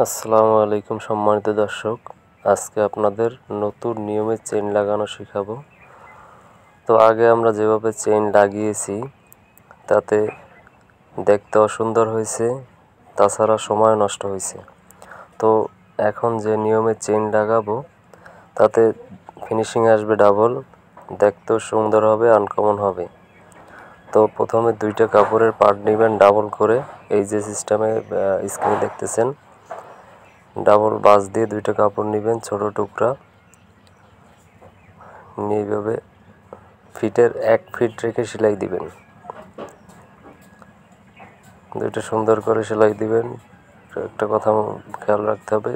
আসসালামু আলাইকুম সম্মানিত দর্শক, আজকে আপনাদের নতুন নিয়মে চেইন লাগানো শেখাবো। তো আগে আমরা যেভাবে চেইন লাগিয়েছি তাতে দেখতে অসুন্দর হয়েছে, তাছাড়া সময় নষ্ট হয়েছে। তো এখন যে নিয়মে চেইন লাগাবো তাতে ফিনিশিং আসবে ডাবল, দেখতেও সুন্দর হবে, আনকমন হবে। তো প্রথমে দুইটা কাপড়ের পার্ট নেবেন ডাবল করে, এই যে সিস্টেমে স্ক্রিনে দেখতেছেন। ডাবল বাঁশ দিয়ে দুইটা কাপড় নেবেন, ছোট টুকরা নিয়ে এইভাবে ফিটের 1 ফিট রেখে সেলাই দিবেন। দুইটা সুন্দর করে সেলাই দিবেন। একটা কথা খেয়াল রাখতে হবে,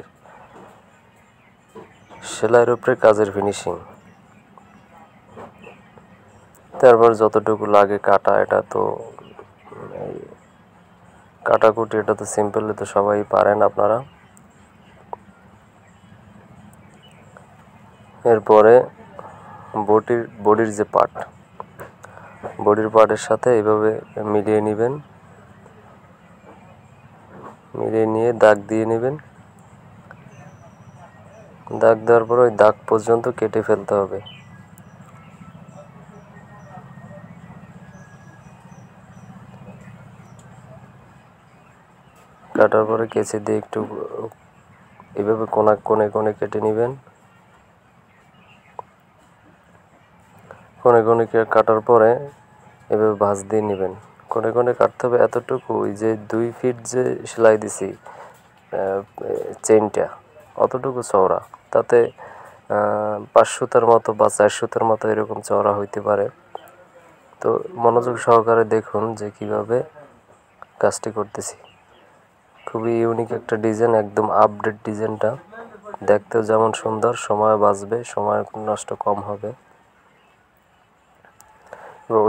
সেলাইয়ের উপরে কাজের ফিনিশিং। তারপর যতটুকু লাগে কাটা, এটা তো কাটাকুটি, এটা তো সিম্পল, তো সবাই পারেন আপনারা। এরপরে বডির যে পার্ট, বডির পার্টের সাথে এইভাবে মিলিয়ে নেবেন, মিলিয়ে নিয়ে দাগ দিয়ে নেবেন। দাগ দেওয়ার পর ওই দাগ পর্যন্ত কেটে ফেলতে হবে। কাটার পরে কেচি দিয়ে একটু এইভাবে কোণে কেটে নেবেন। কোণে কাটার পরে এভাবে ভাঁজ দিয়ে নেবেন। কোণে কাটতে হবে এতটুকু, ওই যে 2 ফিট যে সেলাই দিছি চেইনটা, অতটুকু চওড়া। তাতে 5 সুতার মতো বা 4 সুতার মতো এরকম চওড়া হইতে পারে। তো মনোযোগ সহকারে দেখুন যে কিভাবে কাজটি করতেছি। খুবই ইউনিক একটা ডিজাইন, একদম আপডেট ডিজাইনটা। দেখতেও যেমন সুন্দর, সময় বাঁচবে, সময় নষ্ট কম হবে।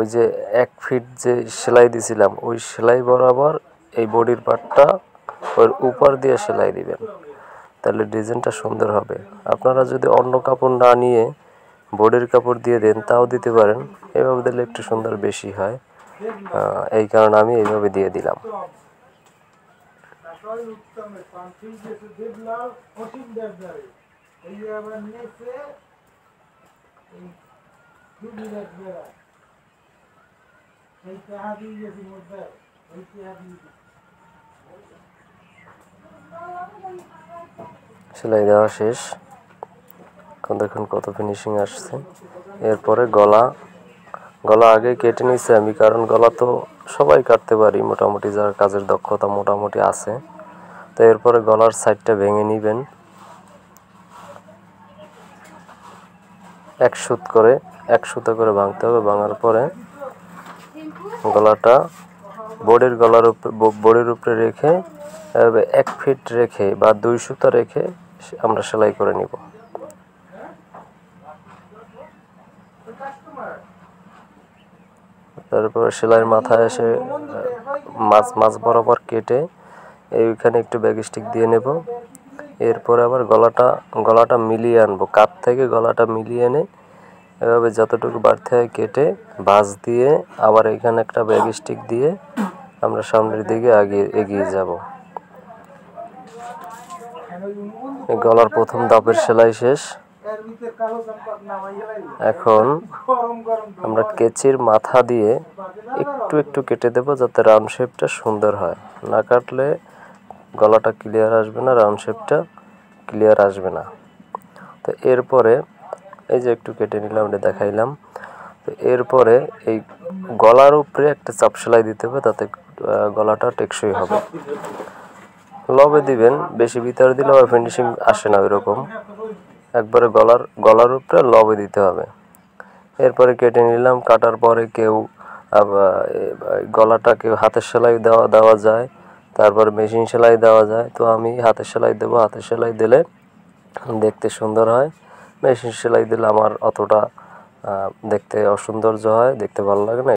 ওই যে 1 ফিট যে সেলাই দিছিলাম, ওই সেলাই বরাবর এই বডির পার্টটা ওর উপর দিয়ে সেলাই দিবেন, তাহলে ডিজাইনটা সুন্দর হবে। আপনারা যদি অন্য কাপড় না নিয়ে বডির কাপড় দিয়ে দেন তাও দিতে পারেন, এভাবে দিলে একটু সুন্দর বেশি হয়। এই কারণে আমি এইভাবে দিয়ে দিলাম। সেলাই দেওয়া শেষ, দেখুন কত ফিনিশিং আসছে। এরপরে গলা আগে কেটে নিয়েছি আমি, কারণ গলা তো সবাই কাটতে পারি মোটামুটি, যার কাজের দক্ষতা মোটামুটি আছে। তো এরপরে গলার সাইডটা ভেঙে নেবেন, 1 সুতো করে ভাঙতে হবে। ভাঙার পরে গলাটা বডির উপরে রেখে 1 ফিট রেখে বা 2 সুতো রেখে আমরা সেলাই করে নিব। তারপরে সেলাইয়ের মাথায় এসে মাছ বরাবর কেটে এইখানে একটু ব্যাগ স্টিক দিয়ে নেব। এরপরে আবার গলাটা মিলিয়ে আনবো, কাত থেকে গলাটা মিলিয়ে এনে এভাবে যতটুকু বাড়তে হয় কেটে ভাঁজ দিয়ে আবার এখানে একটা ব্যাগ স্টিক দিয়ে আমরা সামনের দিকে এগিয়ে যাব। গলার প্রথম ধাপের সেলাই শেষ। এখন আমরা কেচির মাথা দিয়ে একটু কেটে দেব, যাতে রাউন্ড শেপটা সুন্দর হয়। না কাটলে গলাটা ক্লিয়ার আসবে না, রাউন্ড শেপটা ক্লিয়ার আসবে না। তো এরপরে এই যে একটু কেটে নিলাম, এটা দেখাইলাম। তো এরপরে এই গলার উপরে একটা চাপ সেলাই দিতে হবে, তাতে গলাটা টেকসই হবে। লবে দিবেন, বেশি ভিতরে দিলে আবার ফিনিশিং আসে না ওইরকম। একবারে গলার উপরে লবে দিতে হবে। এরপরে কেটে নিলাম। কাটার পরে কেউ গলাটা কেউ হাতের সেলাই দেওয়া যায়, তারপর মেশিন সেলাই দেওয়া যায়। তো আমি হাতের সেলাই দেবো, হাতের সেলাই দিলে দেখতে সুন্দর হয়। মেশিন সেলাই দিলে আমার অতটা দেখতে অসৌন্দর্য হয়, দেখতে ভালো লাগে না।